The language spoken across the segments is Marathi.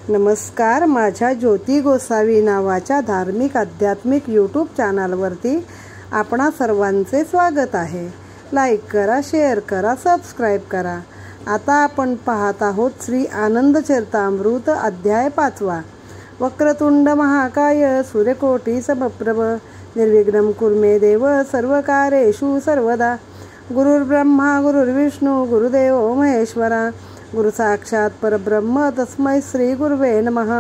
नमस्कार. माझ्या ज्योती गोसावी नावाच्या धार्मिक आध्यात्मिक यूट्यूब चॅनलवरती आपणा सर्वांचे स्वागत आहे. लाईक करा, शेअर करा, सबस्क्राईब करा. आता आपण पाहत आहोत श्री आनंद चरितामृत अध्याय 5. वक्रतुंड महाकाय सूर्यकोटी समप्रभ निर्विघ्नं कुरु मे देव सर्वकार्येषु सर्वदा. गुरुर्ब्रह्मा गुरुर्विष्णू गुरुदेव महेश्वरा गुरु साक्षात परब्रह्म तस्मै श्री गुरुवे नमः.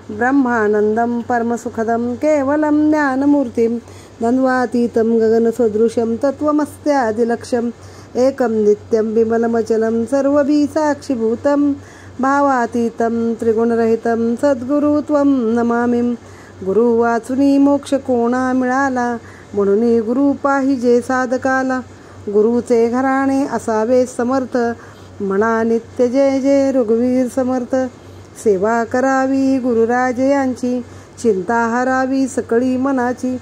ब्रह्मानंदं परमसुखदं केवलं ज्ञानमूर्तिं द्वन्द्वातीतं गगनसदृशं तत्त्वमस्यादिलक्ष्यम् एकं नित्यं विमलमचलं सर्वभीसाक्षिभूतं भावातीतं त्रिगुणरहितं सद्गुरु त्वं नमामि. गुरु वाचुनी मोक्ष कोणा मिळाला म्हणून गुरु पाहिजे साधकाला. गुरुचे घराणे असावे समर्थ म्हणा नित्य जय जय रघुवीर समर्थ. सेवा करावी गुरुराज यांची चिंता हरावी सकळी मनाची.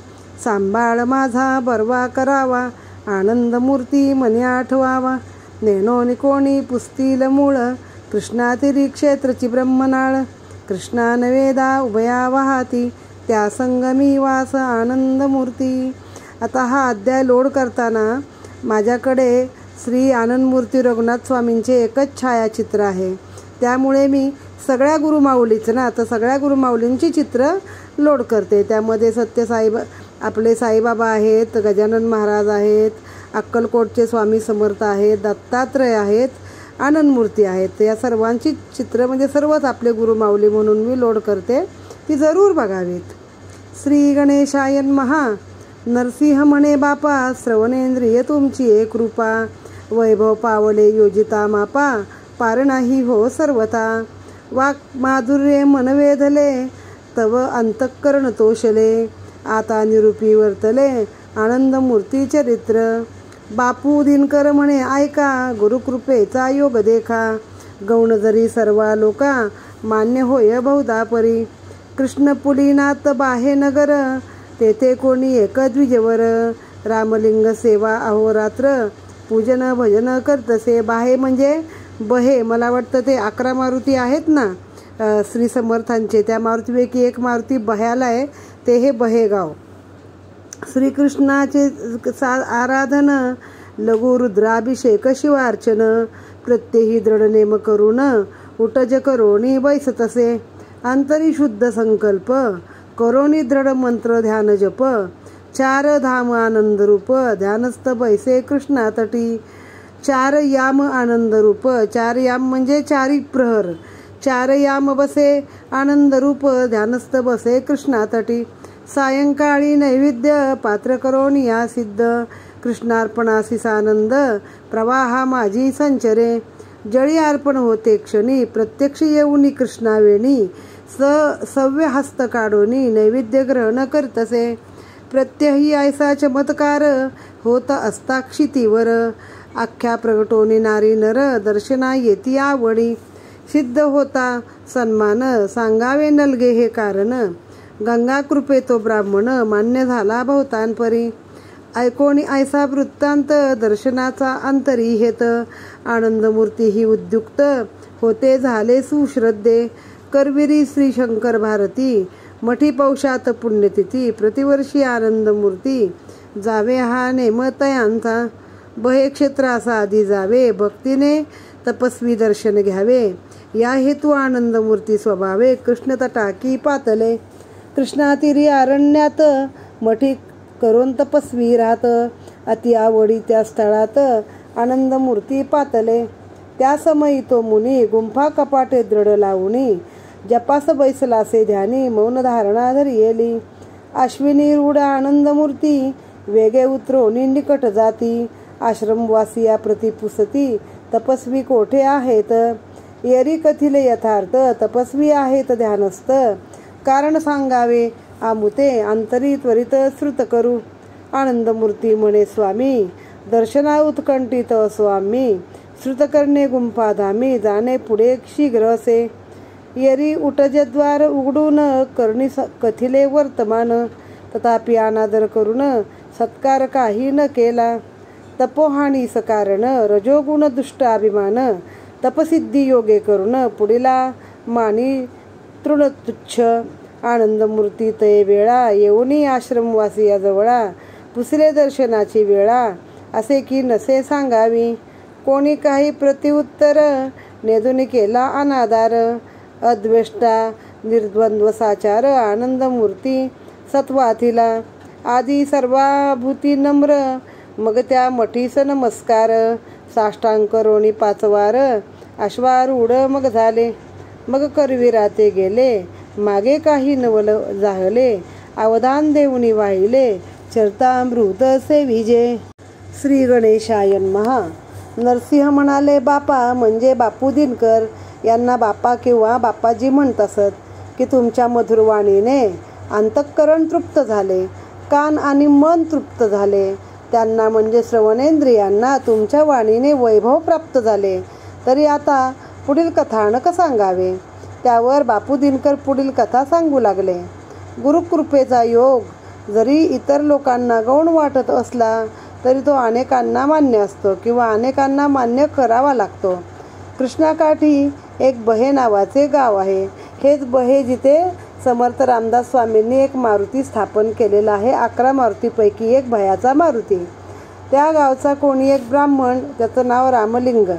सांभाळ माझा बरवा करावा आनंद मूर्ती मनी आठवावा. नेनो निकोणी पुसतील मूळ कृष्णातिरी क्षेत्रची ब्रह्मनाळ. कृष्णा नवेदा उभया वाहती त्या संगमी वास आनंद मूर्ती. आता हा अध्याय लोड करताना माझ्याकडे श्री आनंदमूर्ती रघुनाथ स्वामींचे एकच छायाचित्र आहे. त्यामुळे मी सगळ्या गुरुमाऊलीचं तर सगळ्या गुरुमाऊलींची चित्र लोड करते. त्यामध्ये आपले साईबाबा आहेत, गजानन महाराज आहेत, अक्कलकोटचे स्वामी समर्थ आहेत, दत्तात्रय आहेत, आनंदमूर्ती आहेत. या सर्वांची चित्र म्हणजे सर्वच आपले गुरुमाऊली म्हणून मी लोड करते. ती जरूर बघावीत. श्री गणेशाय नमः. नरसिंह म्हणे बापा श्रवणेंद्रिय तुमची एक कृपा. वैभव पावले योजिता मापा पार नाही हो सर्वता. वाक माधुर्ये मनवेधले तव अंतःकरण तोषले. आता निरूपी वर्तले आनंदमूर्ती चरित्र. बापू दिनकर म्हणे ऐका गुरुकृपेचा योग देखा. गौण जरी सर्वा लोका मान्य होय बहुधा परी. कृष्णपुलीनाथ बाहे नगर तेथे कोणी एक द्विजवर. रामलिंग सेवा अहोरात्र पूजन भजन करतसे. बाहे म्हणजे बहे, मला वाटतं ते 11 मारुती आहेत ना श्री समर्थांचे, त्या मारुतीपैकी एक मारुती बह्याला आहे, ते हे बहेगाव. श्रीकृष्णाचे आराधन लघु रुद्राभिषेक शिवार्चन. प्रत्यही दृढनेम करून उटज करोनी बैसतसे. अंतरी शुद्ध संकल्प करोनी दृढ मंत्र ध्यान जप. 4 धाम आनंद रूप ध्यानस्थ बैसे कृष्णा तटी. 4 याम आनंद रूप. 4 याम म्हणजे 4 प्रहर. 4 याम बसे आनंद रूप ध्यानस्थ बसे कृष्णा तटी. सायंकाळी नैवेद्य पात्र करोनिया सिद्ध. कृष्णार्पणासीस आनंद प्रवाहा माझी संचरे. जळी अर्पण होते क्षणी प्रत्यक्ष येऊनी कृष्णावेणी. सव्य हस्त काढोनी नैवेद्य ग्रहण करतसे. प्रत्यही ऐसा चमत्कार होत असता क्षितीवर. अख्ख्या प्रगटोनी नारी नर दर्शना येती आवडी. सिद्ध होता सन्मान सांगावे नलगे हे कारण. गंगा कृपे तो ब्राह्मण मान्य झाला बहुतांपरी. ऐकोणी ऐसा वृत्तांत दर्शनाचा अंतरी हेत. आनंदमूर्ती ही उद्युक्त होते झाले सुश्रद्धे. करविरी श्री शंकर भारती मठी पौषात पुण्यतिथी. प्रतिवर्षी आनंदमूर्ती जावे हा नेम तयांचा. बहे क्षेत्रासा आधी जावे भक्तीने तपस्वी दर्शन घ्यावे. या हेतू आनंदमूर्ती स्वभावे कृष्ण तटाकी पातले. कृष्णातिरी अरण्यात मठी करून तपस्वी राहत. अति आवडी त्या स्थळात आनंदमूर्ती पातले. त्या समयी तो मुनी गुंफा कपाटे दृढ लावणी. जपास बैसलासे ध्यानी मौन धारणा धरियेली. अश्विनी रूढ आनंदमूर्ती वेगे उतरोनी निकट जाती. आश्रमवासिया प्रतिपुसती तपस्वी कोठे आहेत. येरी कथिले यथार्थ तपस्वी आहेत ध्यानस्थ. कारण सांगावे आमुते अंतरी त्वरित श्रुत करू. आनंदमूर्ती म्हणे स्वामी दर्शना उत्कंठित स्वामी. श्रुत करणे गुंफाधामी जाणे पुढे शीघ्र असे. येरी उटजद्वार उघडून करणी कथिले वर्तमान. तथापि अनादर करून सत्कार काही न केला. तपोहानी सकारण रजोगुण दुष्ट अभिमान. तपसिद्धी योगे करून पुढीला मानी तृणतुच्छ आनंदमूर्ती तये वेळा येऊनी आश्रमवासी या जवळा पुसले दर्शनाची वेळा असे की नसे सांगावी कोणी काही प्रतिउत्तर नेदून केला अनादार अद्वेष्टा निर्द्वंद्व साचार आनंदमूर्ती सत्वाथिला आदी सर्वाभूती नम्र मग त्या मठीस नमस्कार साष्टांग करोनी पाचवार अश्वारूढ मग झाले मग करविरा ते गेले मागे काही नवल जाहले अवधान देऊनी वाहिले चरतामृत सेविजे. श्री गणेशाय नमः. नरसिंह म्हणाले, बापा म्हणजे बापू दिनकर यांना बापा किंवा बापाजी म्हणत असत की तुमच्या मधुरवाणीने अंतःकरण तृप्त झाले, कान आणि मन तृप्त झाले. त्यांना म्हणजे श्रवणेंद्रियांना तुमच्या वाणीने वैभव प्राप्त झाले. तरी आता पुढील कथानक सांगावे. त्यावर बापू दिनकर पुढील कथा सांगू लागले. गुरुकृपेचा योग जरी इतर लोकांना गौण वाटत असला तरी तो अनेकांना मान्य असतो किंवा अनेकांना मान्य करावा लागतो. कृष्णाकाठी एक बहे नावाचे गाव आहे. हेच बहे जिथे समर्थ रामदास स्वामींनी एक मारुती स्थापन केलेला आहे. 11 मारुतीपैकी एक भयाचा मारुती. त्या गावचा कोणी एक ब्राह्मण, त्याचं नाव रामलिंग,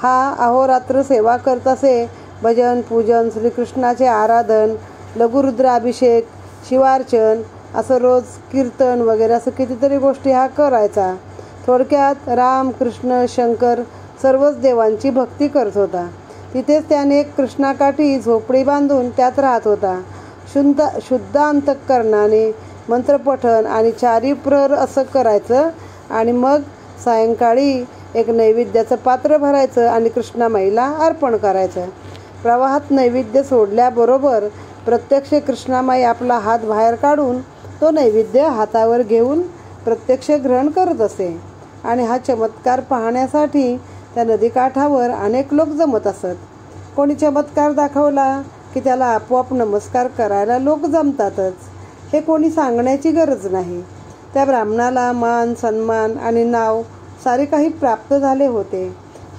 हा अहोरात्र सेवा करत असे. भजन पूजन, श्रीकृष्णाचे आराधन, लघुरुद्राभिषेक, शिवार्चन असं रोज कीर्तन वगैरे असं कितीतरी गोष्टी हा करायचा. थोडक्यात राम कृष्ण शंकर सर्वच देवांची भक्ती करत होता. तिथेच त्याने एक कृष्णाकाठी झोपडी बांधून त्यात राहत होता. शुद्ध अंतःकरणाने मंत्रपठण आणि 4 प्रहर असं करायचं आणि मग सायंकाळी एक नैवेद्याचं पात्र भरायचं आणि कृष्णामाईला अर्पण करायचं. प्रवाहात नैवेद्य सोडल्याबरोबर प्रत्यक्ष कृष्णामाई आपला हात बाहेर काढून तो नैवेद्य हातावर घेऊन प्रत्यक्ष ग्रहण करत असे. आणि हा चमत्कार पाहण्यासाठी त्या नदीकाठावर अनेक लोक जमत असत. कोणी चमत्कार दाखवला की त्याला आपोआप नमस्कार करायला लोक जमतातच. हे कोणी सांगण्याची गरज नाही. त्या ब्राह्मणाला मान सन्मान आणि नाव सारे काही प्राप्त झाले होते.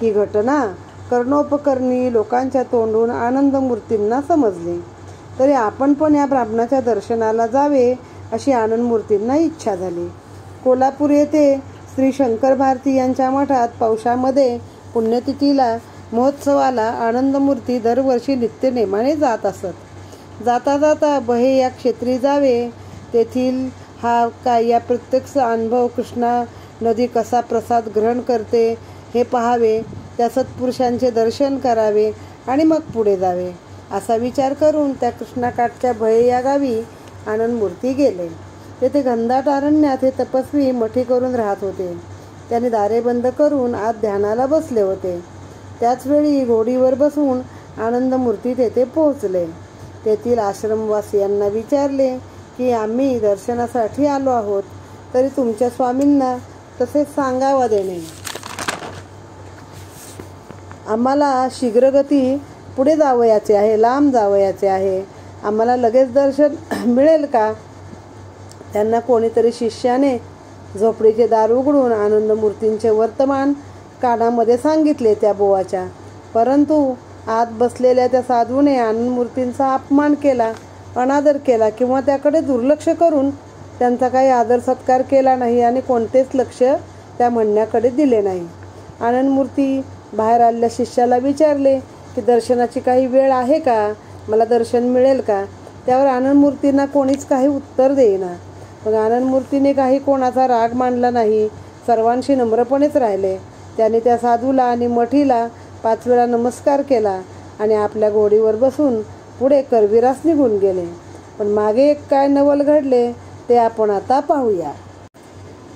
ही घटना कर्णोपकरणी लोकांच्या तोंडून आनंदमूर्तींना समजली. तरी आपण पण या ब्राह्मणाच्या दर्शनाला जावे अशी आनंदमूर्तींना इच्छा झाली. कोल्हापूर येथे श्री शंकर भारती यांच्या मठात पौषामध्ये पुण्यतिथीला महोत्सवाला आनंदमूर्ती दरवर्षी नित्यनेमाने जात असत. जाता जाता बहे या क्षेत्री जावे. तेथील हा काय या प्रत्यक्ष अनुभव कृष्णा नदी कसा प्रसाद ग्रहण करते हे पाहावे. त्या सत्पुरुषांचे दर्शन करावे आणि मग पुढे जावे असा विचार करून त्या कृष्णाकाठच्या बहे या गावी आनंदमूर्ती गेले. तेथे घनदाट अरण्यात हे तपस्वी मठी करून राहत होते. त्यांनी दारे बंद करून आत ध्यानाला बसले होते. त्याचवेळी घोडीवर बसून आनंदमूर्ती तेथे पोहोचले. तेथील आश्रमवासियांना विचारले की आम्ही दर्शनासाठी आलो आहोत, तरी तुमच्या स्वामींना तसेच सांगावा देणे. आम्हाला शीघ्रगती पुढे जावयाचे आहे, लांब जावयाचे आहे. आम्हाला लगेच दर्शन मिळेल का? त्यांना कोणीतरी शिष्याने झोपडीचे दार उघडून आनंदमूर्तींचे वर्तमान कानामध्ये सांगितले त्या बोवाच्या. परंतु आत बसलेल्या त्या साधूने आनंदमूर्तींचा अपमान केला, अनादर केला किंवा त्याकडे दुर्लक्ष करून त्यांचा काही आदर सत्कार केला नाही आणि कोणतेच लक्ष त्या म्हणण्याकडे दिले नाही. आनंदमूर्ती बाहेर आलेल्या शिष्याला विचारले की दर्शनाची काही वेळ आहे का, मला दर्शन मिळेल का? त्यावर आनंदमूर्तींना कोणीच काही उत्तर देईना. मग आनंदमूर्तीने काही कोणाचा राग मानला नाही, सर्वांशी नम्रपणेच राहिले. त्याने त्या साधूला आणि मठीला 5 वेळा नमस्कार केला आणि आपल्या घोडीवर बसून पुढे करविरास निघून गेले. पण मागे एक काय नवल घडले ते आपण आता पाहूया.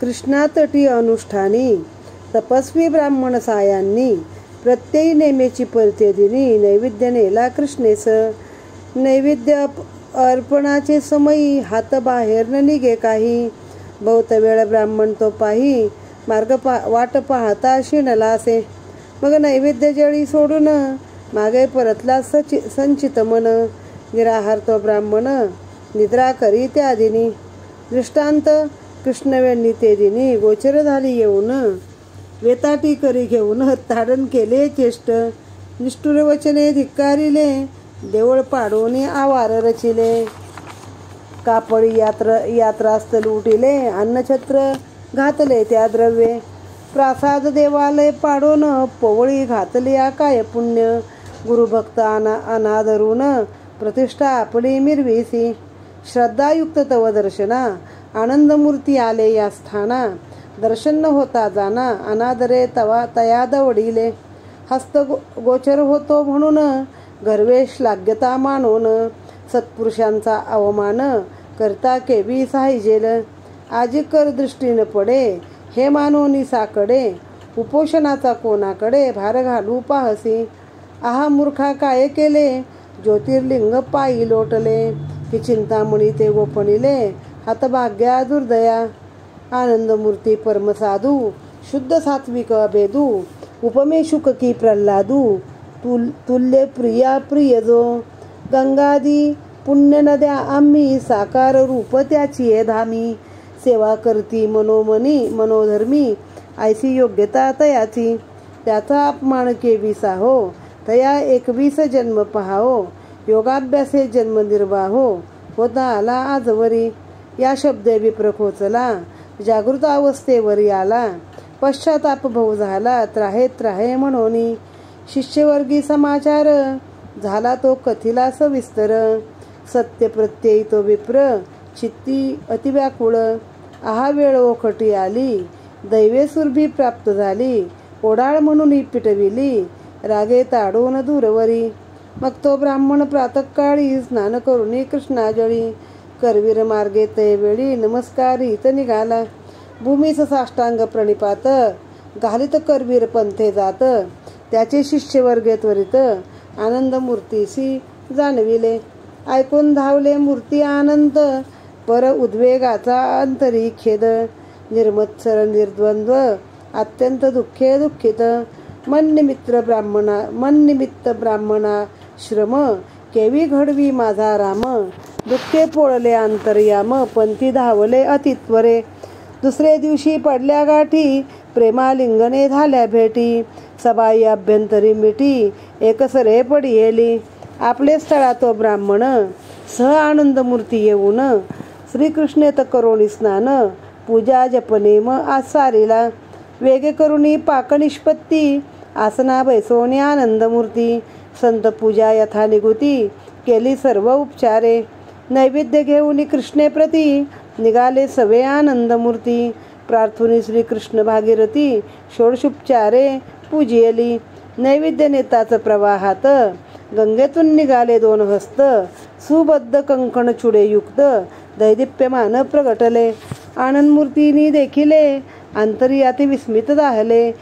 कृष्णातटी अनुष्ठानी तपस्वी ब्राह्मण सायांनी प्रत्ययी नेमेची परते दिनी नैवेद्य नेला कृष्णेस. नैवेद्य अर्पणाचे समयी हात बाहेर न निघे काही. बहुत वेळ ब्राह्मण तो पाही मार्ग वाट पाहता शिणला असे. मग नैवेद्य जळी सोडून मागे परतला संचित मन. निराहार तो ब्राह्मण निद्रा करी त्या दिनी. दृष्टांत कृष्णवेणी ते दिनी गोचर झाली येऊन. वेताटी करी घेऊन ताडण केले चेष्ट. निष्ठुर वचने धिक्कारिले देवळ पाडून आवार रचिले. कापडी यात्रास्थल उटिले, अन्नछत्र घातले त्या द्रव्ये. प्रासाद देवालय पाडून पवळी घातली काय पुण्य. गुरुभक्त अनादरून प्रतिष्ठा आपली मिरवीसी. श्रद्धायुक्त तव दर्शना, आनंदमूर्ती आले या स्थाना. दर्शन न होता जाना, अनादरे तयाद वडिले. हस्त गोचर होतो म्हणून गर्वेश लाग्यता मानून. सत्पुरुषांचा अवमान करता केवी साहिजेल. आजी कर दृष्टीन पडे, हे मानोनी साकडे. उपोषणाचा कोणाकडे भार घालू पाहसी. आहा मूर्खा काय केले, ज्योतिर्लिंग पायी लोटले. की चिंतामणी ते गोपणिले, हतभाग्या दुर्दया. आनंदमूर्ती परमसाधू, शुद्ध सात्विक अभेदू. उपमे शुक की प्रल्हादू, तुल्य प्रिया प्रियजो. गंगादी पुण्य नद्या आम्ही, साकार रूप त्याची धामी. सेवा करती मनोधर्मी, ऐसी योग्यता तयाची. त्याचा अपमान केविसा हो, तया 21 जन्म पहाओ. योगाभ्यासे जन्म निर्वाहो, होता आला आजवरी. या शब्दे विप्र खोचला, जागृत अवस्थेवरी आला. पश्चाताप भाऊ झाला, त्राहे म्हणोनी. शिष्यवर्गी समाचार झाला तो कथिला सविस्तर. सत्य प्रत्ययी तो विप्र, चित्ती अतिव्याकुळ. आहा वेळ ओखटी आली, दैवे सुरभी प्राप्त झाली. ओढाळ म्हणून पिटविली, रागे ताडून दूरवरी. मग तो ब्राह्मण प्रातःकाळी स्नान करून कृष्णाजळी. करवीर मार्गे ते वेळी नमस्कारीत निघाला. भूमीस साष्टांग प्रणिपात, घालित करवीर पंथे जात. त्याचे शिष्यवर्गे त्वरित, आनंदमूर्तीसी जाणविले. ऐकून धावले मूर्ती आनंद, पर उद्वेगाचा अंतरी खेद. निर्मत्सर निर्द्वंद्व, अत्यंत दुःखित. मन निमित्त ब्राह्मणा श्रम, केवी घडवी माझा राम. दुःखे पोळले अंतर्याम, पंथी धावले अतित्वरे. दुसरे दिवशी पडल्या गाठी, प्रेमालिंगने झाल्या भेटी. सबाई अभ्यंतरी मिठी, एकसरे पडियेली. आपले स्थळा तो ब्राह्मण, सह आनंदमूर्ती येऊन. श्रीकृष्णेत करोणी स्नान, पूजा जपनेम आसारिला. वेगे करुणी पाक निष्पत्ती, आसना बैसोनी आनंदमूर्ती. संत पूजा यथा निगुती, केली सर्व उपचारे. नैवेद्य घेऊन कृष्णे प्रती, निघाले सवे आनंदमूर्ती. प्रार्थुनी श्रीकृष्ण भागीरथी, षोडशोपचारे पूजियली. नैवेद्य नेताच प्रवाहात, गंगेतून निघाले 2 हस्त. सुबद्ध कंकण चुडे युक्त, दैदिप्यमान प्रगटले. आनंदमूर्तीनी देखिले, अंतर्याती विस्मित दाहले.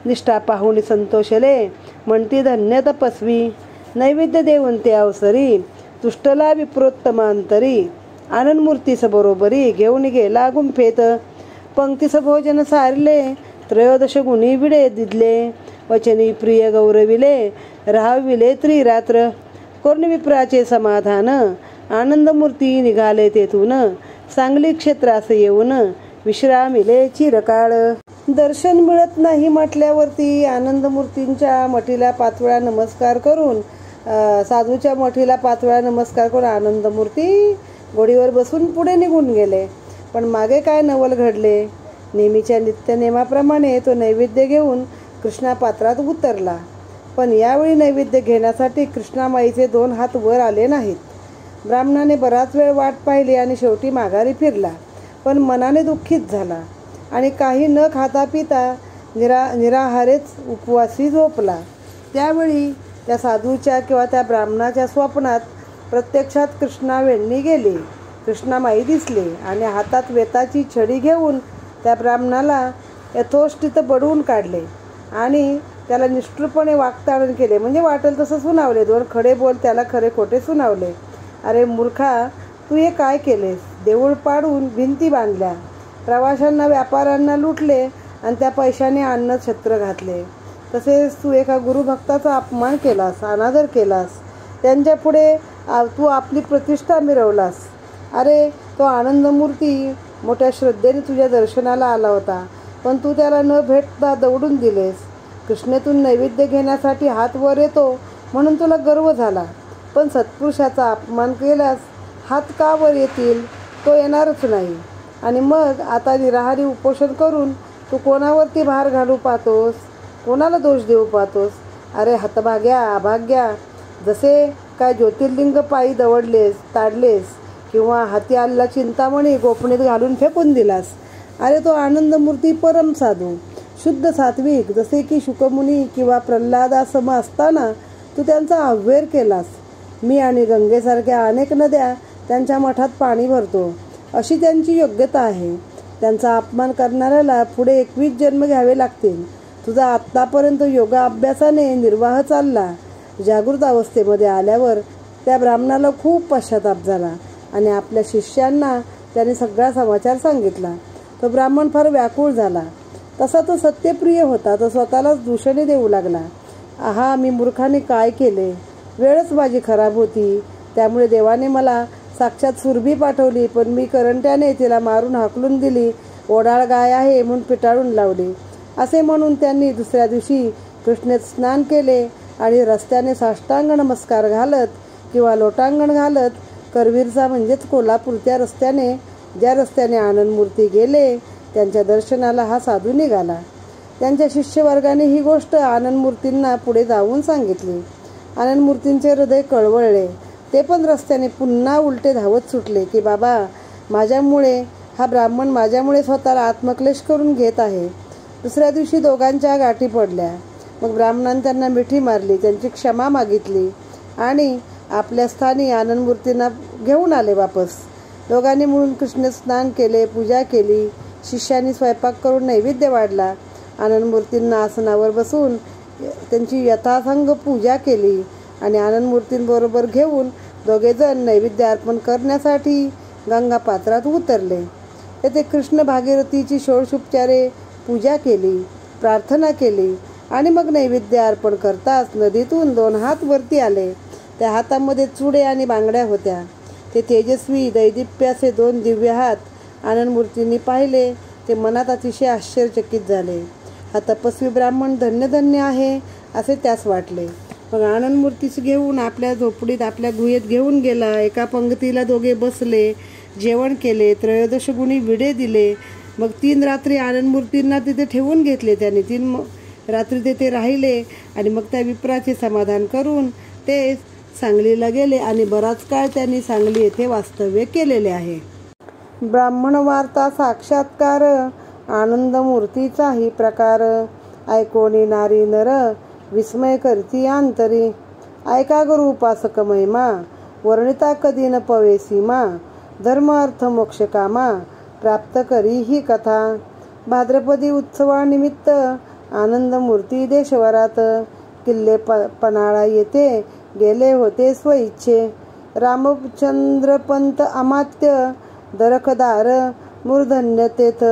निष्ठा पाहुणी संतोषले, म्हणती धन्य तपस्वी. नैवेद्य देऊन ते अवसरी, तुष्टला विप्रोत्तमांतरी. आनंदमूर्तीस बरोबरी घेऊन गेला गुंफेत. पंक्तीस भोजन सारले, 13 गुणी विडे दिदले. वचनी प्रिय गौरविले, राहविले त्रिरात्र. कर्ण विप्राचे समाधान, आनंदमूर्ती निघाले तेथून. सांगली क्षेत्रास येऊन, विश्रामिले चिरकाळ. दर्शन मिळत नाही म्हटल्यावरती आनंदमूर्तींच्या मठीला 5 वेळा नमस्कार करून, साधूच्या मठीला 5 वेळा नमस्कार करून आनंदमूर्ती घोडीवर बसून पुढे निघून गेले. पण मागे काय नवल घडले. नेहमीच्या नित्यनेमाप्रमाणे तो नैवेद्य घेऊन कृष्णापात्रात उतरला. पण यावेळी नैवेद्य घेण्यासाठी कृष्णामाईचे 2 हात वर आले नाहीत. ब्राह्मणाने बराच वेळ वाट पाहिली आणि शेवटी माघारी फिरला. पण मनाने दुःखित झाला आणि काही न खाता पिता निराहारेच उपवासी झोपला. त्यावेळी त्या साधूच्या किंवा त्या ब्राह्मणाच्या स्वप्नात प्रत्यक्षात कृष्णावेण्णी गेली. कृष्णामाई दिसली आणि हातात वेताची छडी घेऊन त्या ब्राह्मणाला यथोष्टित बडवून काढले आणि त्याला निष्ठुरपणे वागताडण केले. म्हणजे वाटेल तसं सुनावले. 2 खडे बोल त्याला खरे खोटे सुनावले. अरे मूर्खा, तू हे काय केलेस? देऊळ पाडून भिंती बांधल्या, प्रवाशांना व्यापाऱ्यांना लुटले आणि त्या पैशाने अन्न छत्र घातले. तसेच तू एका गुरुभक्ताचा अपमान केलास, अनादर केलास. त्यांच्यापुढे तू आपली प्रतिष्ठा मिरवलास. अरे तो आनंदमूर्ती मोठ्या श्रद्धेने तुझ्या दर्शनाला आला होता, पण तू त्याला न भेटता दौडून दिलेस. कृष्णेतून नैवेद्य घेण्यासाठी हात वर येतो म्हणून तुला गर्व झाला. पण सत्पुरुषाचा अपमान केल्यास हात का वर येतील? तो येणारच नाही. आणि मग आता निराहारी उपोषण करून तू कोणावरती भार घालू पाहतोस? कोणाला दोष देऊ पाहतोस? अरे हतभाग्या, अभाग्या, जसे काय ज्योतिर्लिंग पायी दवडलेस, ताडलेस, किंवा हाती आलेला चिंतामणी गोपणीत घालून फेकून दिलास. अरे तो आनंदमूर्ती परम साधू, शुद्ध सात्विक, जसे की शुकमुनी किंवा प्रल्हादासम असताना तू त्यांचा अव्हेर केलास. मी आणि गंगेसारख्या अनेक नद्या त्यांच्या मठात पाणी भरतो, अशी त्यांची योग्यता आहे. त्यांचा अपमान करणाऱ्याला पुढे 21 जन्म घ्यावे लागतील. तुझा आत्तापर्यंत योगा अभ्यासाने निर्वाह चालला. जागृत अवस्थेमध्ये आल्यावर त्या ब्राह्मणाला खूप पश्चाताप झाला आणि आपल्या शिष्यांना त्याने सगळा समाचार सांगितला. तो ब्राह्मण फार व्याकुळ झाला. तसा तो सत्यप्रिय होता. तो स्वतःलाच दूषणे देऊ लागला. आहा, मी मूर्खाने काय केले? वेळच माझी खराब होती. त्यामुळे देवाने मला साक्षात सुरभी पाठवली, पण मी करंट्याने तिला मारून हाकलून दिली. ओढाळ गाय आहे म्हणून पिटाळून लावली. असे म्हणून त्यांनी दुसऱ्या दिवशी कृष्णेत स्नान केले आणि रस्त्याने साष्टांग नमस्कार घालत किंवा लोटांगण घालत करवीरचा म्हणजेच कोल्हापूरच्या रस्त्याने, ज्या रस्त्याने आनंदमूर्ती गेले, त्यांच्या दर्शनाला हा साधू निघाला. त्यांच्या शिष्यवर्गाने ही गोष्ट आनंदमूर्तींना पुढे जाऊन सांगितली. आनंदमूर्तींचे हृदय कळवळले. ते पण रस्त्याने पुन्हा उलटे धावत सुटले की बाबा, माझ्यामुळे हा ब्राह्मण माझ्यामुळे स्वतःला आत्मक्लेश करून घेत आहे. दुसऱ्या दिवशी दोघांच्या गाठी पडल्या. मग ब्राह्मणाने त्यांना मिठी मारली, त्यांची क्षमा मागितली आणि आपल्या स्थानी आनंदमूर्तींना घेऊन आले वापस. दोघांनी मिळून कृष्ण स्नान केले, पूजा केली. शिष्यांनी स्वयंपाक करून नैवेद्य वाढला. आनंदमूर्तींना आसनावर बसून त्यांची यथासांग पूजा केली आणि आनंदमूर्तींबरोबर घेऊन दोघेजण नैवेद्य अर्पण करण्यासाठी गंगा पात्रात उतरले. तेथे कृष्ण भागीरथीची षोडशोपचारे पूजा केली, प्रार्थना केली आणि मग नैवेद्य अर्पण करताच नदीतून 2 हात वरती आले. त्या हातामध्ये चुडे आणि बांगड्या होत्या. ते तेजस्वी दैदिप्याचे 2 दिव्य हात आनंदमूर्तींनी पाहिले. ते मनात अतिशय आश्चर्यचकित झाले. हा तपस्वी ब्राह्मण धन्य धन्य आहे असे त्यास वाटले. मग आनंदमूर्तीस घेऊन आपल्या झोपडीत, आपल्या गुहेत घेऊन गेला. एका पंक्तीला दोघे बसले, जेवण केले, 13 गुणी विडे दिले. मग 3 रात्री आनंदमूर्तींना तिथे ठेवून घेतले. त्याने 3 रात्री तेथे राहिले आणि मग त्या विप्राचे समाधान करून ते सांगलीला गेले आणि बराच काळ त्यांनी सांगली येथे वास्तव्य केलेले आहे. ब्राह्मण वार्ता साक्षात्कार आनंदमूर्तीचाही प्रकार. ऐकोनी नारी नर विस्मय करती अंतरी. ऐका गुरु उपासक महिमा वर्णिता कधी न पवे सीमा. धर्म अर्थ मोक्ष कामा प्राप्त करी ही कथा. भाद्रपदी उत्सवानिमित्त आनंदमूर्ती देशवरात किल्ले पन्हाळा येथे गेले होते स्वइच्छे. रामचंद्रपंत अमात्य दरखदार मूर्धन्य तेथ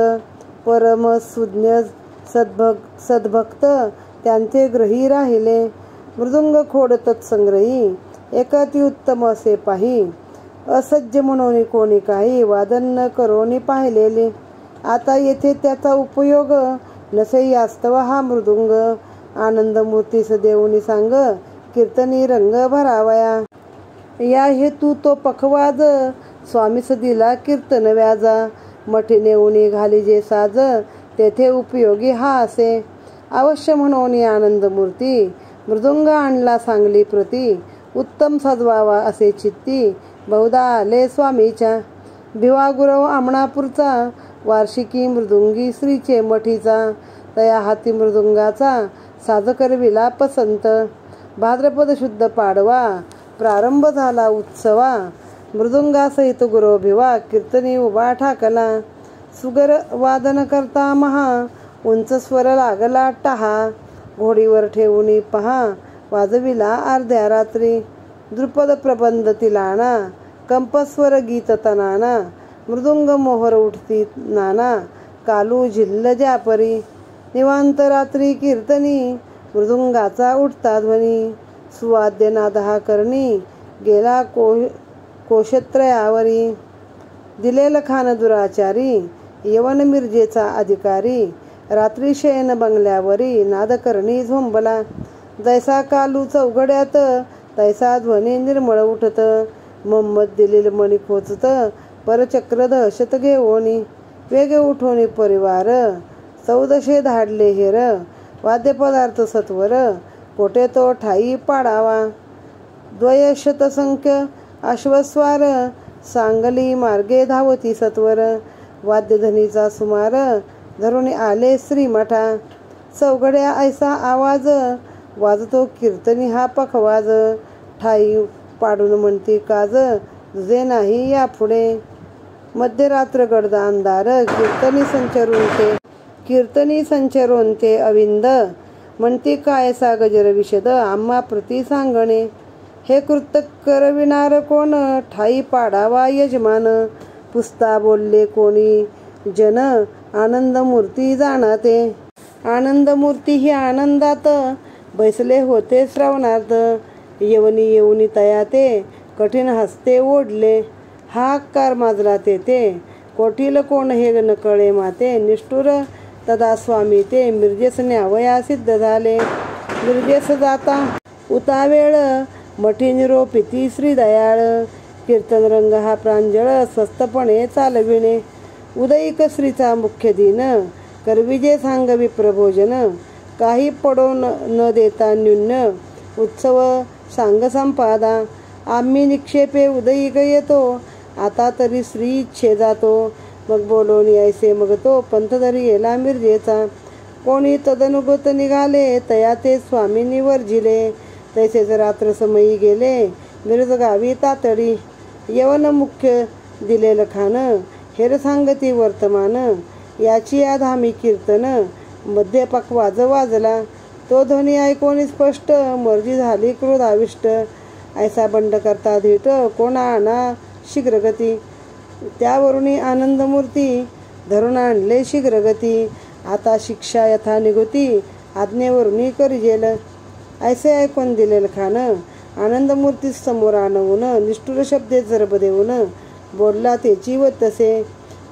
परमसुज्ञ सद्भक्त त्यांचे ग्रही राहिले. मृदुंग खोड तत्संग्रही एक अतिउत्तम असे पाही. असज्ज म्हणून कोणी काही वादन न करोनी पाहिलेले. आता येथे त्याचा उपयोग नसे यास्तव हा मृदुंग. आनंदमूर्तीस देऊनी सांग कीर्तनी रंग भरावया. या हेतू तो पखवाज स्वामीस दिला कीर्तन व्याजा. मठी नेऊनी घाली जे साज तेथे उपयोगी हा असे. अवश्य म्हणून आनंदमूर्ती मृदुंग आणला सांगली प्रती. उत्तम सजवावा असे चित्ती बहुधा आले स्वामीच्या. भिवागुरव आमणापूरचा वार्षिकी मृदुंगी श्रीचे मठीचा. तया हाती मृदुंगाचा साज करविला पसंत. भाद्रपद शुद्ध पाडवा प्रारंभ झाला उत्सवा. मृदुंगासहित गुरव भिवा कीर्तनी उभा ठाकला. सुगर वादन करता महा उंच स्वर लागला टहा. घोडीवर ठेवून पहा वाजविला अर्ध्या रात्री. द्रुपद प्रबंध तिलाना कंपस्वर गीत तनाना. मृदुंग मोहर उठती नाना कालू झिल्ल ज्यापरी. निवांत रात्री कीर्तनी मृदुंगाचा उठता ध्वनी. सुवाद्य नादहा करणी गेला कोशत्रयावरी. दिलेल खान दुराचारी यवन मिरजेचा अधिकारी. रात्री शयन बंगल्यावरी नादकर्णी झोंबला. जैसा कालू चौघड्यात तैसा ध्वनी निर्मळ उठत, मोहम्मद दिलील मणी खोचत, परचक्र दहशत घेऊनी, वेगे उठोनी परिवार, चौदशे धाडले हेर, वाद्यपदार्थ सत्वर, कोठे तो ठाई पाडावा, द्वयशतसंख्य अश्वस्वार, सांगली मार्गे धावती सत्वर, वाद्यधनीचा सुमार, धरून आले श्रीमठा, चौघड्या ऐसा आवाज, वाजतो कीर्तनी हा पखवाज, ठाई पाडून म्हणती काज, तुझे नाही यापुढे, मध्यरात्र गडद अंधार, कीर्तनी संचरून ते अविंद, म्हणती कायसा गजर विशद, आम्हा प्रती सांगणे, हे कृत्य करविणार कोण, ठाई पाडावा यजमान, पुसता बोलले कोणी जन, आनंदमूर्ती जाणाते, आनंदमूर्ती ही आनंदात, बैसले होते श्रवणार्थ, येऊनी तया ते, कठीण हस्ते ओढले, हाकार माजला ते, कोठील कोण हे न कळे माते, निष्ठुर तदा स्वामी ते, मिरजेस न्यावया सिद्ध झाले, मिरजेस जाता उतावेळ, मठी निरोपिती श्री दयाळ, कीर्तन रंग हा प्रांजळ, स्वस्तपणे चालविणे, उदयिक श्रीचा मुख्य दिन, करविजे सांग विप्रभोजन, काही पडो न देता न्यून, उत्सव सांग संपादा, आम्ही निक्षेपे उदयिक येतो, आता तरी श्री इच्छे जातो, मग बोलोनी ऐसे मग तो, पंथधरी येला मिरजेचा, कोणी तदनुगत निघाले, तया ते स्वामींनी वर्जिले, तैसेच रात्र समयी गेले, मिरज गावी तातडी, यवन मुख्य दिलेलं खान, हेर सांगती वर्तमान, याची या धामी कीर्तन, मध्ये पखवाज वाजला, तो ध्वनी ऐकोनी स्पष्ट, मर्जी झाली क्रोधाविष्ट, ऐसा बंड करता धीट, कोणा आणा शीघ्रगती, त्यावरुनी आनंदमूर्ती, धरून आणले शीघ्रगती, आता शिक्षा यथा निगुती, आज्ञेवरुनी करिजेल, ऐसे ऐकून दिलेल खान, आनंदमूर्ती समोर आणवून, निष्ठुर शब्दे जरब देऊन, बोलला तेची व तसे,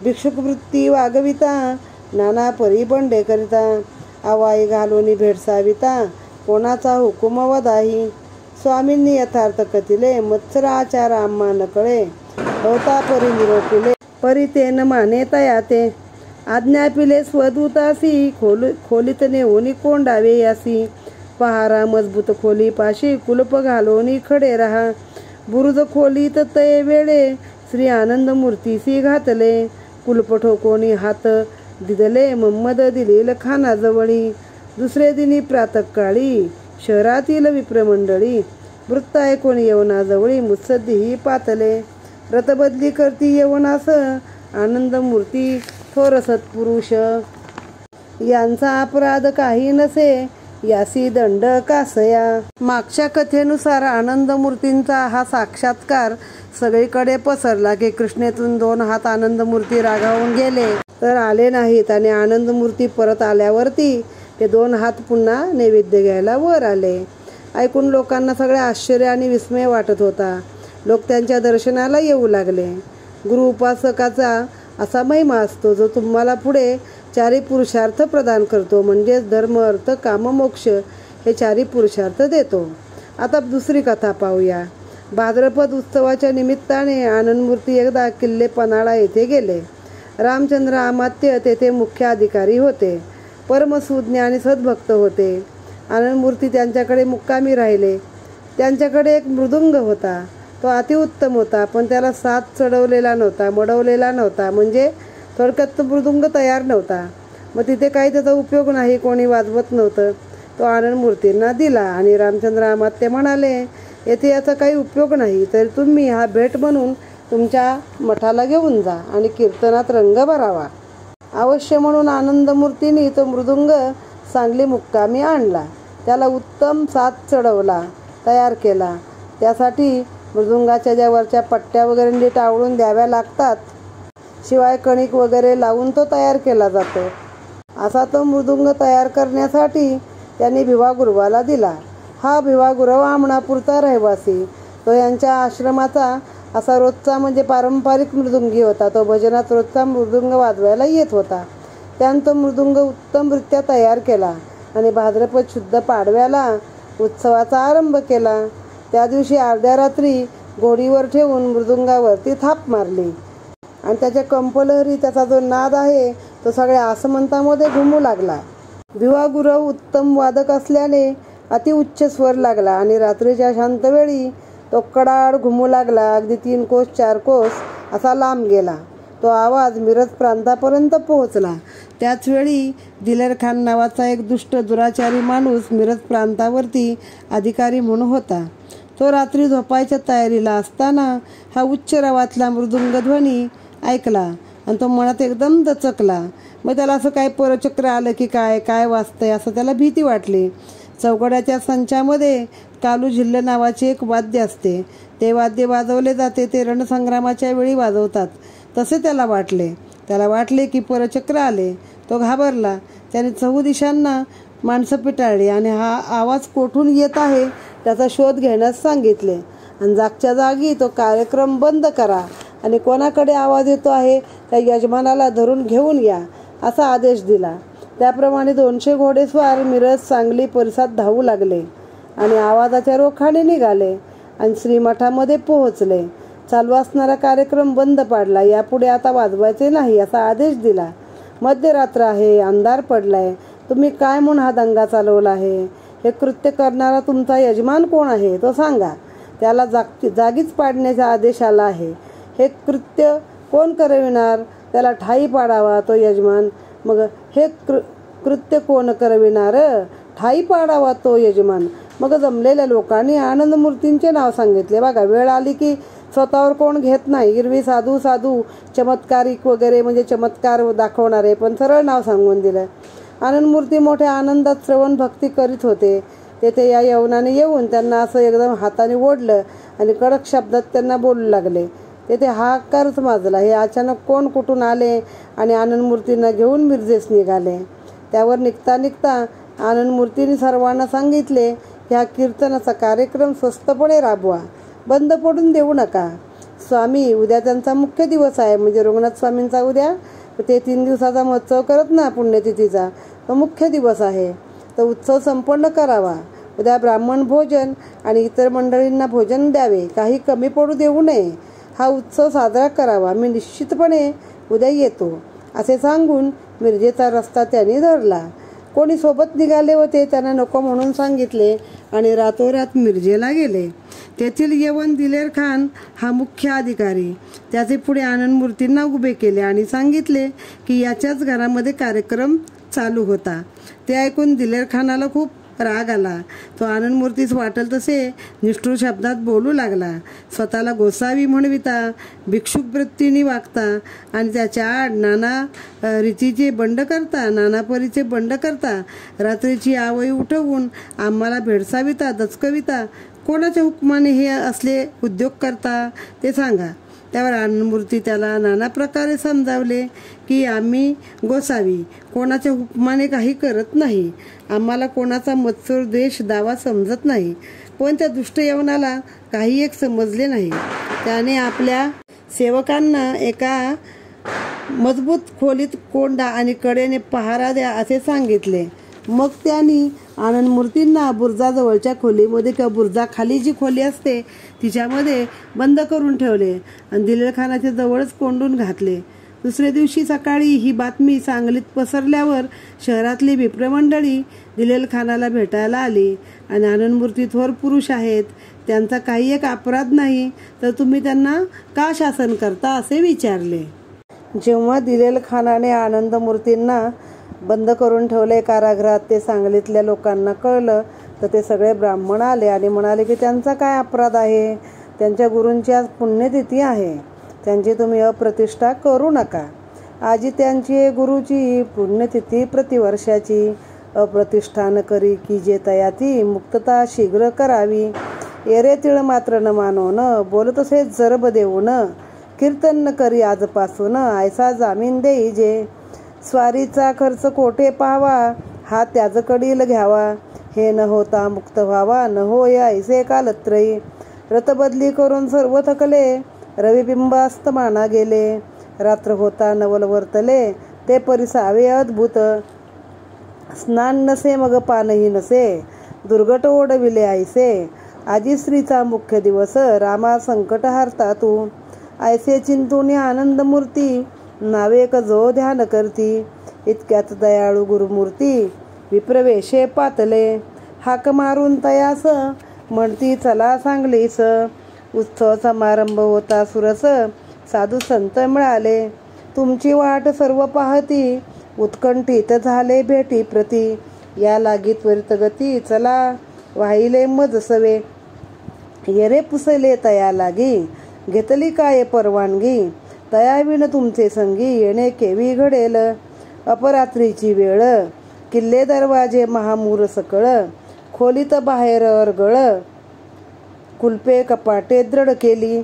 भिक्षुक वृत्ती वागविता, नाना परी बंडे करिता, आवाई घालूनी भेडसाविता, कोणाचा हुकुम वदाही, स्वामींनी यथार्थ कथिले, मत्सर आचार आम्हा न कळे, होता परी निरोपिले, परी ते न माने तयाते, आज्ञापिले स्वदूतासी, खोलीत नेऊनी कोंडावे यासी, पहारा मजबूत खोली पाशी, कुलप घालोनी खडे रहा, बुरुज खोलीत तये वेळे, श्री आनंदमूर्तीसी घातले, कुलप ठोकोनी हात दिदले, मोहम्मद दिलील खानाजवळी, दुसरे दिनी प्रातःकाळी, शहरातील विप्रमंडळी, वृत्त ऐकून यवनाजवळी, मुत्सद्दीही पातले, रथबदली करती यवनास, आनंदमूर्ती थोर सत्पुरुष, यांचा अपराध काही नसे, यासी दंड कासया. मागच्या कथेनुसार आनंदमूर्तींचा हा साक्षात्कार सगळीकडे पसरला की कृष्णेतून 2 हात आनंदमूर्ती रागावून गेले, तर आले नाहीत, आणि आनंदमूर्ती परत आल्यावरती ते 2 हात पुन्हा नैवेद्य घ्यायला वर आले. ऐकून लोकांना सगळे आश्चर्य आणि विस्मय वाटत होता. लोक त्यांच्या दर्शनाला येऊ लागले. गुरु उपासकाचा असा महिमा असतो जो तुम्हाला पुढे 4 पुरुषार्थ प्रदान करतो, म्हणजेच धर्म अर्थ काम मोक्ष हे 4 पुरुषार्थ देतो. आता दुसरी कथा पाहूया. भाद्रपद उत्सवाच्या निमित्ताने आनंदमूर्ती एकदा किल्ले पन्हाळा येथे गेले. रामचंद्र अमात्य तेथे मुख्य अधिकारी होते. परमसुज्ञ आणि सद्भक्त होते. आनंदमूर्ती त्यांच्याकडे मुक्कामी राहिले. त्यांच्याकडे एक मृदुंग होता. तो अतिउत्तम होता, पण त्याला साथ चढवलेला नव्हता, मडवलेला नव्हता, म्हणजे थोडक्यात मृदुंग तयार नव्हता. मग तिथे काही त्याचा उपयोग नाही, कोणी वाजवत नव्हतं. तो आनंदमूर्तींना दिला आणि रामचंद्र अमात्य म्हणाले, येथे याचा काही उपयोग नाही, तर तुम्ही हा भेट म्हणून तुमच्या मठाला घेऊन जा आणि कीर्तनात रंग भरावा. अवश्य म्हणून आनंदमूर्तींनी तो मृदुंग सांगली मुक्कामी आणला. त्याला उत्तम साथ चढवला, तयार केला. त्यासाठी मृदुंगाच्या ज्या वरच्या पट्ट्या वगैरे नीट आवळून द्याव्या लागतात, शिवाय कणिक वगैरे लावून तो तयार केला जातो. असा तो मृदुंग तयार करण्यासाठी त्यांनी भिवागुरवाला दिला. हा भिवागुरव आमणापूरचा रहिवासी. तो यांच्या आश्रमाचा असा रोजचा म्हणजे पारंपरिक मृदुंगी होता. तो भजनात रोजचा मृदुंग वाजवायला येत होता. त्यानं तो मृदुंग उत्तमरित्या तयार केला आणि भाद्रपद शुद्ध पाडव्याला उत्सवाचा आरंभ केला. त्या दिवशी अर्ध्या रात्री घोडीवर ठेवून मृदुंगावरती थाप मारली आणि त्याच्या कंपलहरी, त्याचा जो नाद आहे तो सगळ्या आसमंतामध्ये घुमू लागला. भिवागुरव उत्तम वादक असल्याने अतिउच्च स्वर लागला आणि रात्रीच्या शांत वेळी तो कडाड घुमू लागला. अगदी 3 कोस 4 कोस असा लांब गेला. तो आवाज मिरज प्रांतापर्यंत पोहोचला. त्याच वेळी दिलेर खान नावाचा एक दुष्ट दुराचारी माणूस मिरज प्रांतावरती अधिकारी म्हणून होता. तो रात्री झोपायच्या तयारीला असताना हा उच्च रवातला मृदुंगध्वनी ऐकला आणि तो मनात एकदम दचकला. मग त्याला असं काय परचक्र आलं की काय वाजतंय असं त्याला भीती वाटली. चौघड्याच्या संचामध्ये कालू झिल्ल नावाचे एक वाद्य असते. ते वाद्य वाजवले जाते, ते रणसंग्रामाच्या वेळी वाजवतात तसे त्याला वाटले की परचक्र आले. तो घाबरला. त्याने चहूदिशांना माणसं पिटाळली आणि हा आवाज कोठून येत आहे त्याचा शोध घेण्यास सांगितले आणि जागच्या जागी तो कार्यक्रम बंद करा आणि कोणाकडे आवाज येतो आहे त्या यजमानाला धरून घेऊन या असा आदेश दिला. त्याप्रमाणे 200 घोडेस्वार मिरज, सांगली परिसरात धावू लागले आणि आवाजाच्या रोखाने निघाले आणि श्रीमठामध्ये पोहोचले. चालू असणारा कार्यक्रम बंद पाडला. यापुढे आता वाजवायचे नाही असा आदेश दिला. मध्यरात्र आहे, अंधार पडलाय, तुम्ही काय म्हणून हा दंगा चालवला आहे? हे कृत्य करणारा तुमचा यजमान कोण आहे तो सांगा. त्याला जागीच पाडण्याचा आदेश आला आहे. हे कृत्य कोण करविणार? त्याला ठाई पाडावा तो यजमान. मग हे कृत्य कोण करविणार? ठाई पाडावा तो यजमान. मग जमलेल्या लोकांनी आनंदमूर्तींचे नाव सांगितले. बघा, वेळ आली की स्वतःवर कोण घेत नाही. एरवी साधू चमत्कारिक वगैरे म्हणजे चमत्कार दाखवणारे, पण सरळ नाव सांगून दिलं. आनंदमूर्ती मोठ्या आनंदात श्रवण भक्ती करीत होते. तेथे या यवनाने येऊन त्यांना असं एकदम हाताने ओढलं आणि कडक शब्दात त्यांना बोलू लागले. तेथे हाकारच माजला. हे अचानक कोण कुठून आले आणि आनंदमूर्तींना घेऊन मिरजेस निघाले. त्यावर निघता आनंदमूर्तींनी सर्वांना सांगितले की हा कीर्तनाचा कार्यक्रम स्वस्तपणे राबवा, बंद पडून देऊ नका. स्वामी, उद्या त्यांचा मुख्य दिवस आहे, म्हणजे रघुनाथ स्वामींचा उद्या ते 3 दिवसाचा महोत्सव करत ना पुण्यतिथीचा, तो मुख्य दिवस आहे. तो उत्सव संपन्न करावा. उद्या ब्राह्मण भोजन आणि इतर मंडळींना भोजन द्यावे, काही कमी पडू देऊ नये. हा उत्सव साजरा करावा. मी निश्चितपणे उद्या येतो असे सांगून मिरजेचा रस्ता त्यांनी धरला. कोणी सोबत निघाले होते त्यांना नको म्हणून सांगितले आणि रातोरात मिरजेला गेले. तेथील यवन दिलेर खान हा मुख्य अधिकारी त्याचे पुढे आनंदमूर्तींना उभे केले आणि सांगितले की याच्याच घरामध्ये कार्यक्रम चालू होता. ते ऐकून दिलेर खानाला खूप राग आला. तो आनंदमूर्तीस वाटेल तसे निष्ठुर शब्दात बोलू लागला. स्वतःला गोसावी म्हणविता, भिक्षुक वृत्तीने वागता आणि त्याच्या आड नाना रीतीचे बंड करता, नानापरीचे बंड करता, रात्रीची आवई उठवून आम्हाला भेडसाविता, दचकविता, कोणाच्या हुकमाने हे असले उद्योग करता ते सांगा. त्यावर आनंदमूर्ती त्याला नाना प्रकारे समजावले की आम्ही गोसावी कोणाच्या हुकमाने काही करत नाही. आम्हाला कोणाचा मत्सर द्वेष दावा समजत नाही. पण त्या दुष्ट यवनाला काही एक समजले नाही. त्याने आपल्या सेवकांना एका मजबूत खोलीत कोंडा आणि कडेने पहारा द्या असे सांगितले. मग त्यांनी आनंदमूर्तींना बुर्जाजवळच्या खोलीमध्ये किंवा बुर्जाखाली जी खोली असते तिच्यामध्ये बंद करून ठेवले आणि दिलेर खानाच्या जवळच कोंडून घातले. दुसऱ्या दिवशी सकाळी ही बातमी सांगलीत पसरल्यावर शहरातली विप्रमंडळी दिलेर खानाला भेटायला आली आणि आनंदमूर्ती थोर पुरुष आहेत, त्यांचा काही एक अपराध नाही, तर तुम्ही त्यांना का शासन करता असे विचारले. जेव्हा दिलेर खानाने आनंदमूर्तींना बंद करून ठेवले कारागृहात ते सांगलीतल्या लोकांना कळलं तर ते सगळे ब्राह्मण आले आणि म्हणाले की त्यांचा काय अपराध आहे, त्यांच्या गुरूंची आज पुण्यतिथी आहे, त्यांची तुम्ही अप्रतिष्ठा करू नका. आजी त्यांची गुरुची पुण्यतिथी प्रतिवर्षाची अप्रतिष्ठान करी की जे तयाती मुक्तता शीघ्र करावी. येरे तिळ मात्र न मानो न बोल तसे जरब देऊ न कीर्तन न करी आजपासून ऐसा जामीन देई जे. स्वारीचा खर्च कोठे पाहावा हा त्याजकडील घ्यावा. हे न होता मुक्त व्हावा न होय ऐसे कालत्रयी. रथबदली करून सर्व थकले रविबिंबास्त माना गेले. रात्र होता नवल वर्तले ते परिसावे अद्भुत. स्नान नसे मग पानही नसे दुर्गट ओढविले ऐसे. आजी श्रीचा मुख्य दिवस, रामा संकट हारता तू. ऐसे चिंतून आनंदमूर्ती, नावे जो ध्यान करती. इतक्यात दयाळू गुरुमूर्ती, विप्रवेशे पातले. हाक मारून तयास, म्हणती चला सांगलीस. उत्सव समारंभ होता सुरस, साधू संत मिळाले. तुमची वाट सर्व पाहती, उत्कंठित झाले भेटी प्रती. या लागी त्वरित गती, चला वाहिले मज सवे. येरे पुसले तया लागी, घेतली काय परवानगी. तयाविण तुमचे संगी, येणे केवी घडेल. अपरात्रीची वेळ, किल्ले दरवाजे महामूर सकळ. खोलीत बाहेर अर्गळ, कुलपे कपाटे दृढ केली.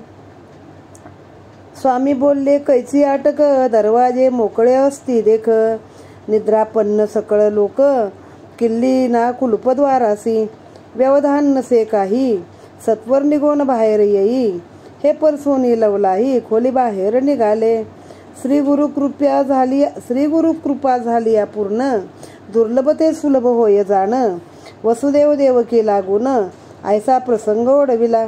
स्वामी बोलले कैची अटक, दरवाजे मोकळे असती देख. निद्रापन्न सकळ लोक, किल्ली ना कुलपद्वारासी. व्यवधान नसे काही, सत्वर निघून बाहेर येई. हे परसोनी लवलाही, खोली बाहेर निघाले. श्री गुरु कृपा झाली अपूर्ण, दुर्लभ ते सुलभ होय जाण. वसुदेव देवकी लागून, ऐसा प्रसंग ओढविला.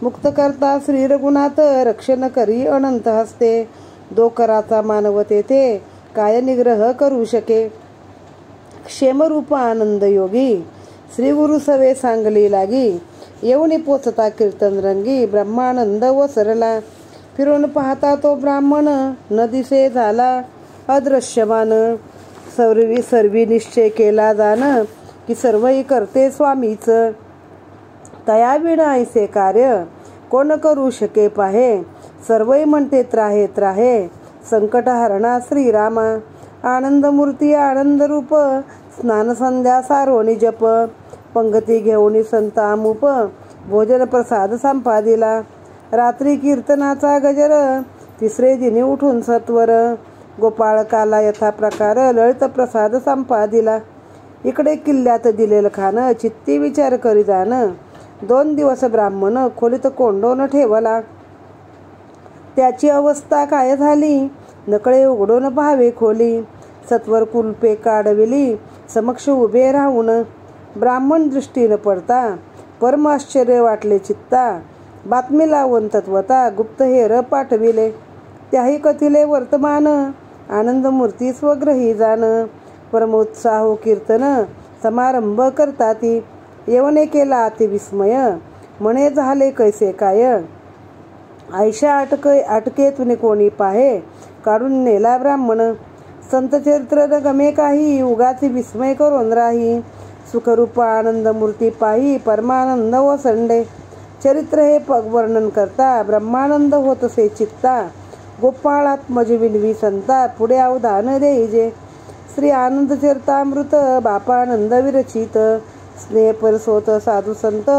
मुक्त करता श्री रघुनाथ, रक्षण करी अनंत हस्ते. दोकराचा मानव तेथे, काय निग्रह करू शके. क्षेमरूप आनंद योगी, श्री गुरु सवे सांगली लागी. येऊन पोचता कीर्तन रंगी, ब्रह्मानंद वसरला. फिरून पाहता तो ब्राह्मण, न दिसे झाला अदृश्यमान. सर्वी निश्चय केला जाण, की सर्वही करते स्वामीच. तयाविण ऐसे कार्य, कोण करू शके पाहे. सर्वही म्हणते त्राहे त्राहे, संकट हरणा श्रीरामा. आनंदमूर्ती आनंद रूप, स्नान संध्या सारोनी जप. पंगती घेऊन संत अमुप, भोजन प्रसाद संपादिला. रात्री कीर्तनाचा गजर, तिसरे दिनी उठून सत्वर. गोपाळकाला यथा प्रकार, ललित प्रसाद संपादिला. इकडे किल्ल्यात दिलेलं खान, चित्ती विचार करी जाण. 2 दिवस ब्राह्मण खोलीत कोंडून ठेवला. त्याची अवस्था काय झाली, नकळे उघडून पाहावे खोली. सत्वर कुलपे काढविली, समक्ष उभे राहून. ब्राह्मण दृष्टीनं पडता, परम आश्चर्य वाटले चित्ता. बातमी लावून तत्वता, गुप्तहेर पाठविले. त्याही कथिले वर्तमान, आनंदमूर्ती स्वग्रही जाण. परमोत्साहो कीर्तन, समारंभ करताती. येवने केला अतिविस्मय, म्हणे झाले कैसे काय. ऐशा अटकेतून कोणी पाहे, काढून नेला ब्राह्मण. संत चरित्र न गमे काही, उगाची विस्मय करून राही. सुखरूप आनंदमूर्ती पाही, परमानंद वसंडे. चरित्र हे वर्णन करता, ब्रह्मानंद होतसे चित्ता. गोपाळात्मज विनवी संता, पुढे अवधान देईजे. श्री आनंद चरितामृत, बापानंद विरचित. स्नेह परसोत साधू संत,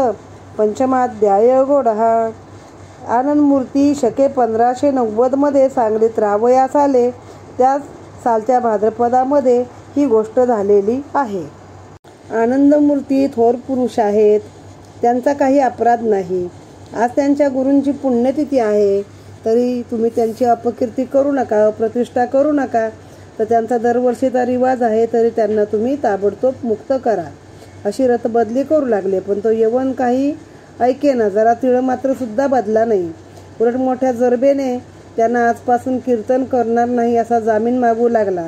पंचमाध्याय गोडहा. आनंदमूर्ती शके 1590 मध्ये सांगलीत राहावयास आले. त्याच सालच्या भाद्रपदामध्ये ही गोष्ट झालेली आहे. आनंदमूर्ती थोर पुरुष आहेत, त्यांचा काही अपराध नाही. आज त्यांच्या गुरूंची पुण्यतिथी आहे, तरी तुम्ही त्यांची अपकीर्ती करू नका, अप्रतिष्ठा करू नका. तर त्यांचा दरवर्षीचा रिवाज आहे, तरी त्यांना तुम्ही ताबडतोब मुक्त करा. अशी रथबदली करू लागले. पण तो यवन काही ऐकेना, जरा तिळ मात्र सुद्धा बदला नाही. उलट मोठ्या जरबेने त्यांना आजपासून कीर्तन करणार नाही असा जामीन मागू लागला.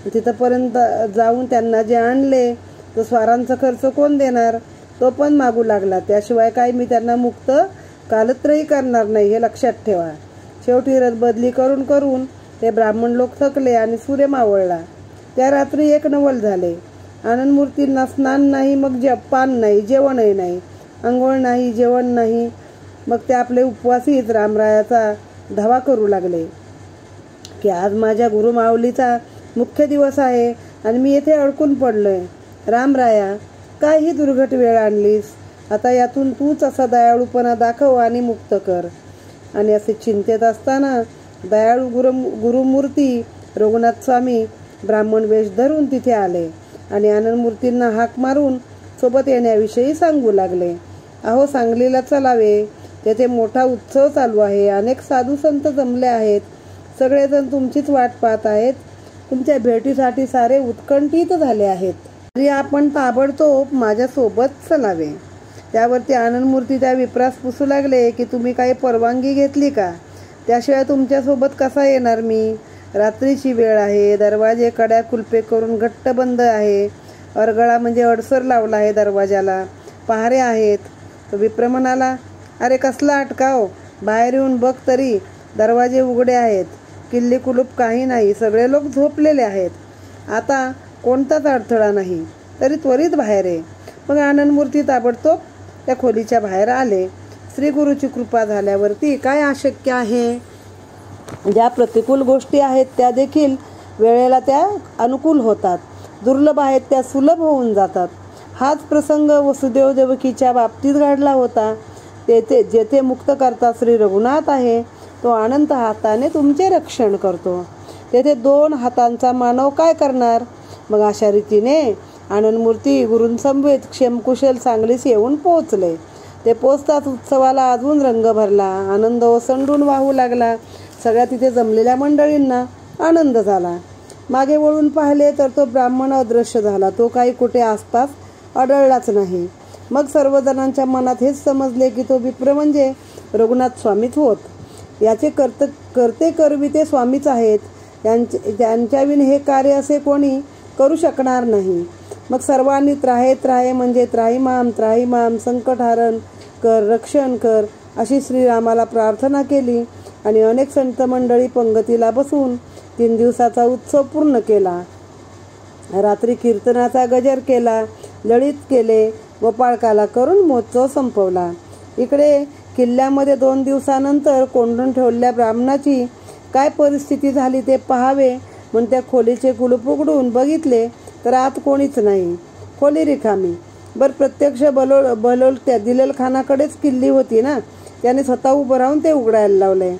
तिथपर्यंत जाऊन त्यांना जे आणले तो स्वारांचा खर्च कोण देणार, तो पण मागू लागला. त्याशिवाय काय मी त्यांना मुक्त कालत्रही करणार नाही, हे लक्षात ठेवा. शेवटी रथबदली करून करून ते ब्राह्मण लोक थकले आणि सूर्य मावळला. त्या रात्री एक नवल झाले. आनंदमूर्तींना स्नान नाही, मग पान नाही, जेवणही नाही, अंघोळ नाही, जेवण नाही. मग ते आपले उपवासीच रामरायाचा धावा करू लागले की आज माझ्या गुरुमाऊलीचा मुख्य दिवस आहे आणि मी येथे अडकून पडलोय. रामराया, काय ही दुर्घट वेळ आणलीस? आता यातून तूच असा दयाळूपणा दाखव आणि मुक्त कर. आणि असे चिंतेत असताना दयाळू गुरुमूर्ती रघुनाथ स्वामी ब्राह्मण वेश धरून तिथे आले आणि आनंदमूर्तींना हाक मारून सोबत येण्याविषयी सांगू लागले. अहो, सांगलीला चलावे, तेथे मोठा उत्सव चालू आहे. अनेक साधू संत जमले आहेत. सगळेजण तुमचीच वाट पाहत आहेत. तुमच्या भेटीसाठी सारे उत्कंठित झाले आहेत. तरी आपण ताबडतोब माझ्या सोबत चलावे. त्यावरती आनंदमूर्ती त्या विप्रास पुसू लागले की तुम्ही काही परवानगी घेतली का? त्याशिवाय तुमच्यासोबत कसा येणार मी? रात्रीची वेळ आहे, दरवाजे कड्या कुलपे करून घट्ट बंद आहे, अरगळा म्हणजे अडसर लावला आहे दरवाजाला, पहारे आहेत. तो विप्र म्हणाला, अरे कसला अटकाव, बाहेर येऊन बघ तरी, दरवाजे उघडे आहेत, किल्ली कुलूप काही नाही, सगळे लोक झोपलेले आहेत, आता कोणताच अडथळा नाही, तरी त्वरित बाहेर ये. मग आनंदमूर्ती ताबडतोब त्या खोलीच्या बाहेर आले. श्री गुरुची कृपा झाल्यावरती काय अशक्य आहे? ज्या प्रतिकूल गोष्टी आहेत त्या देखील वेळेला त्या अनुकूल होतात, दुर्लभ आहेत त्या सुलभ होऊन जातात. हाच प्रसंग वसुदेव देवकीच्या बाबतीत घडला होता. जेथे मुक्त करता श्री रघुनाथ आहे, तो अनंत हाताने तुमचे रक्षण करतो. तेथे 2 हातांचा मानव काय करणार? मग अशा रीतीने आनंदमूर्ती गुरूंसमवेत क्षेमकुशल सांगलीस येऊन पोहोचले. ते पोचताच उत्सवाला अजून रंग भरला, आनंद ओसंडून वाहू लागला. सगळ्या तिथे जमलेल्या मंडळींना आनंद झाला. मागे वळून पाहिले तर तो ब्राह्मण अदृश्य झाला, तो काही कुठे आसपास आढळलाच नाही. मग सर्वजणांच्या मनात हेच समजले की तो विप्र म्हणजे रघुनाथ स्वामीच होत. याचे करते करविते स्वामीच आहेत. त्यांच्याविन हे कार्य असे कोणी करू शकणार नाही. मग सर्वांनी त्राहे म्हणजे त्राहिमाम संकटहारण कर, रक्षण कर अशी श्रीरामाला प्रार्थना केली आणि अनेक संत मंडळी पंगतीला बसून 3 दिवसाचा उत्सव पूर्ण केला. रात्री कीर्तनाचा गजर केला, ललित केले, गोपाळकाला करून महोत्सव संपवला. इकडे किल्ल्यामध्ये 2 दिवसानंतर कोंडून ठेवलेल्या ब्राह्मणाची काय परिस्थिती झाली ते पाहावे म्हणून त्या खोलीचे कुलूप उघडून बघितले तर आत कोणीच नाही, खोली रिकामी. प्रत्यक्ष बलोल त्या दिलेल खानाकडेच किल्ली होती ना, त्याने स्वतः उभं राहून ते उघडायला लावले.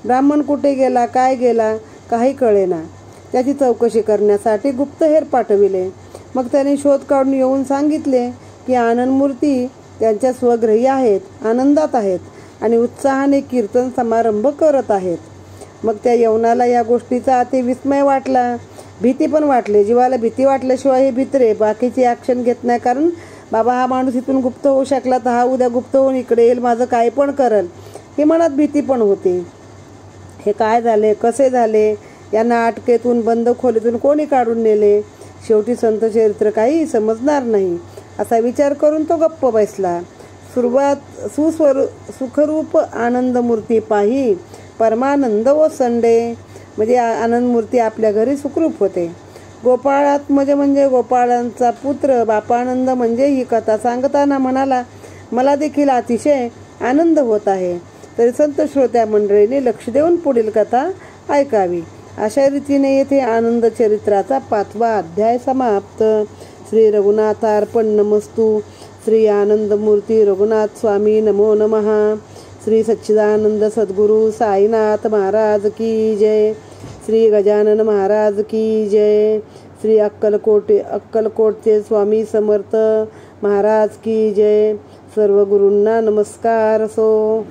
ब्राह्मण कुठे गेला, काय गेला काही कळेना. त्याची चौकशी करण्यासाठी गुप्तहेर पाठविले. मग त्याने शोध काढून येऊन सांगितले की आनंदमूर्ती त्यांच्या स्वगृही आहेत, आनंदात आहेत आणि उत्साहाने कीर्तन समारंभ करत आहेत. मग त्या यवनाला या गोष्टीचा अति विस्मय वाटला, भीती पण वाटली. जीवाला भीती वाटल्याशिवाय हे भित्रे बाकीची ॲक्शन घेत नाही, कारण बाबा हा माणूस इथून गुप्त होऊ शकला तर हा उद्या गुप्त होऊन इकडे येईल, माझं काय पण करल, ही मनात भीती पण होती. हे काय झाले, कसे झाले, यांना अटकेतून बंद खोलीतून कोणी काढून नेले, शेवटी संत चरित्र काही समजणार नाही असा विचार करून तो गप्प बसला. सुखरूप आनंदमूर्ती पाही परमानंद ओसंडे, म्हणजे आनंदमूर्ती आपल्या घरी सुखरूप होते. गोपाळात्मज म्हणजे गोपाळांचा पुत्र बापानंद म्हणजे ही कथा सांगताना म्हणाला, मला देखील अतिशय आनंद होत आहे. तरी संत श्रोत्या मंडळीने लक्ष देऊन पुढील कथा ऐकावी. अशा रीतीने येथे आनंद चरित्राचा 5वा अध्याय समाप्त. श्री रघुनाथार्पण नमस्तु. श्री आनंदमूर्ती रघुनाथ स्वामी नमो नमः. श्री सच्चिदानंद सद्गुरु साईनाथ महाराज की जय. श्री गजानन महाराज की जय. श्री अक्कलकोटचे स्वामी समर्थ महाराज की जय. सर्व गुरूंना नमस्कार असो.